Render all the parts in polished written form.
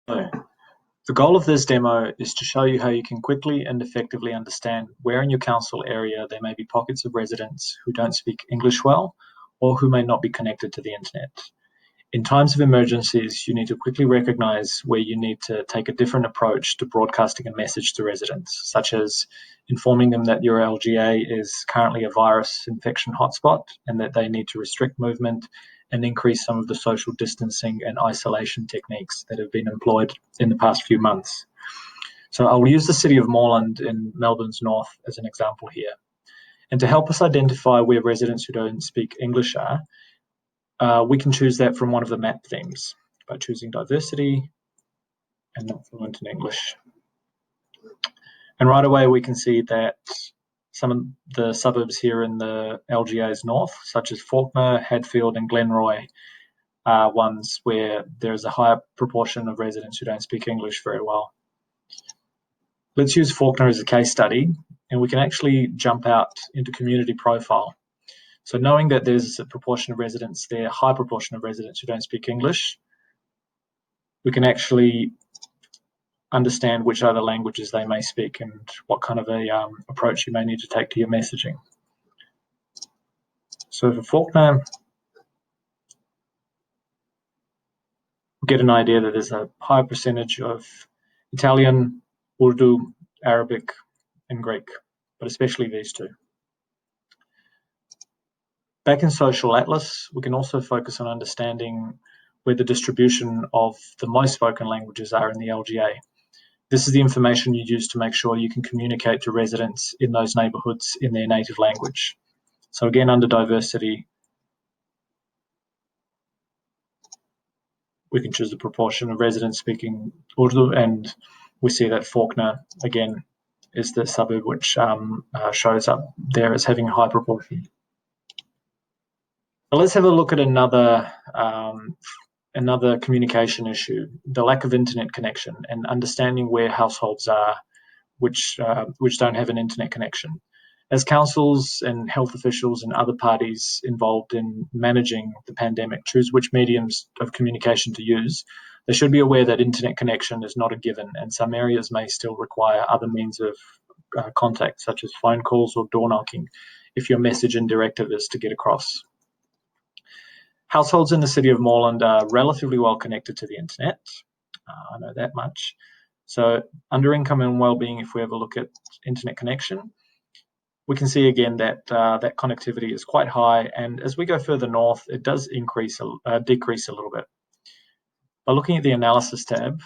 The goal of this demo is to show you how you can quickly and effectively understand where in your council area there may be pockets of residents who don't speak English well or who may not be connected to the internet. In times of emergencies, you need to quickly recognise where you need to take a different approach to broadcasting a message to residents, such as informing them that your LGA is currently a virus infection hotspot and that they need to restrict movement and increase some of the social distancing and isolation techniques that have been employed in the past few months. So I'll use the city of Moreland in Melbourne's north as an example here. And to help us identify where residents who don't speak English are, we can choose that from one of the map themes by choosing diversity and not fluent in English. And right away we can see that some of the suburbs here in the LGA's north, such as Fawkner, Hadfield and Glenroy, are ones where there's a higher proportion of residents who don't speak English very well. Let's use Fawkner as a case study, and we can actually jump out into community profile. So knowing that there's a proportion of residents there, a high proportion of residents who don't speak English, we can actually understand which other languages they may speak and what kind of a approach you may need to take to your messaging. So for Fawkner, we get an idea that there's a high percentage of Italian, Urdu, Arabic and Greek, but especially these two. Back in Social Atlas, we can also focus on understanding where the distribution of the most spoken languages are in the LGA. This is the information you use to make sure you can communicate to residents in those neighbourhoods in their native language. So again, under diversity, we can choose the proportion of residents speaking Urdu, and we see that Fawkner, again, is the suburb which shows up there as having a high proportion. So let's have a look at another communication issue, the lack of internet connection and understanding where households are which don't have an internet connection. As councils and health officials and other parties involved in managing the pandemic choose which mediums of communication to use, they should be aware that internet connection is not a given, and some areas may still require other means of contact, such as phone calls or door knocking, if your message and directive is to get across. Households in the city of Moreland are relatively well connected to the internet. I know that much. So under income and wellbeing, if we have a look at internet connection, we can see again that that connectivity is quite high. And as we go further north, it does decrease a little bit. By looking at the analysis tab,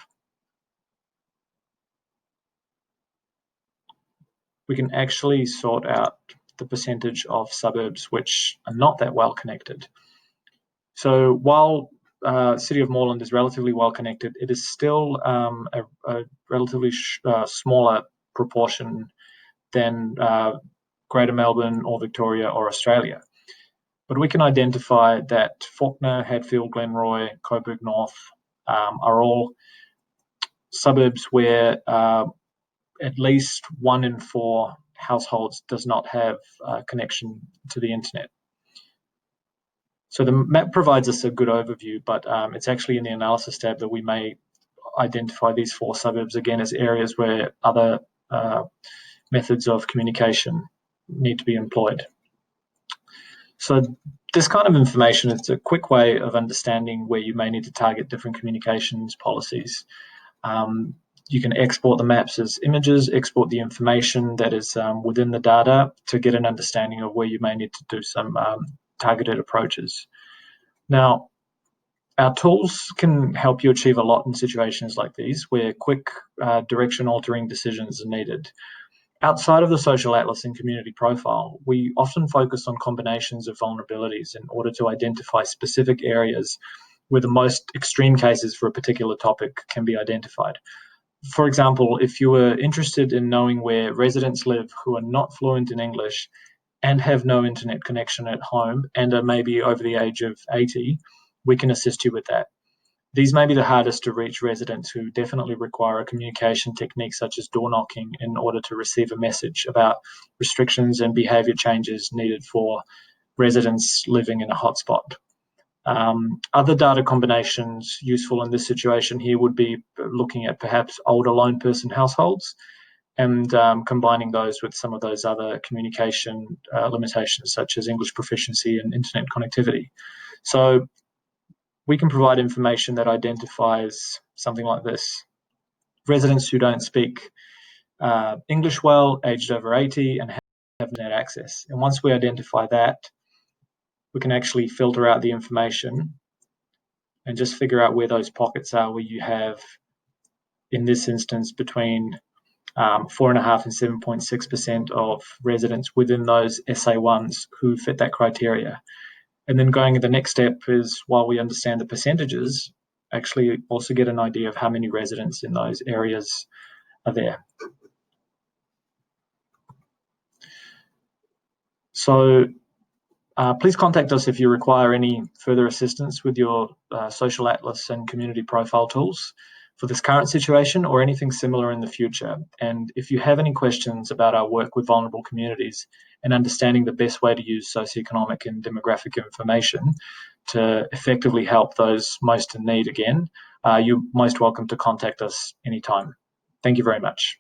we can actually sort out the percentage of suburbs which are not that well connected. So while City of Moreland is relatively well connected, it is still a relatively smaller proportion than Greater Melbourne or Victoria or Australia. But we can identify that Fawkner, Hadfield, Glenroy, Coburg North are all suburbs where at least 1 in 4 households does not have a connection to the internet. So the map provides us a good overview, but it's actually in the analysis tab that we may identify these 4 suburbs again as areas where other methods of communication need to be employed. So this kind of information is a quick way of understanding where you may need to target different communications policies. You can export the maps as images, export the information that is within the data to get an understanding of where you may need to do some targeted approaches. Now, our tools can help you achieve a lot in situations like these where quick direction-altering decisions are needed. Outside of the Social Atlas and community profile, we often focus on combinations of vulnerabilities in order to identify specific areas where the most extreme cases for a particular topic can be identified. For example, if you were interested in knowing where residents live who are not fluent in English and have no internet connection at home and are maybe over the age of 80, we can assist you with that. These may be the hardest to reach residents who definitely require a communication technique such as door knocking in order to receive a message about restrictions and behaviour changes needed for residents living in a hotspot. Other data combinations useful in this situation here would be looking at perhaps older lone person households and combining those with some of those other communication limitations such as English proficiency and internet connectivity. So we can provide information that identifies something like this. Residents who don't speak English well, aged over 80, and have internet access. And once we identify that, we can actually filter out the information and just figure out where those pockets are where you have, in this instance, between 4.5 and 7.6% of residents within those SA1s who fit that criteria. And then going to the next step is, while we understand the percentages, actually also get an idea of how many residents in those areas are there. So please contact us if you require any further assistance with your social atlas and community profile tools for this current situation or anything similar in the future. And if you have any questions about our work with vulnerable communities and understanding the best way to use socioeconomic and demographic information to effectively help those most in need again, you're most welcome to contact us anytime. Thank you very much.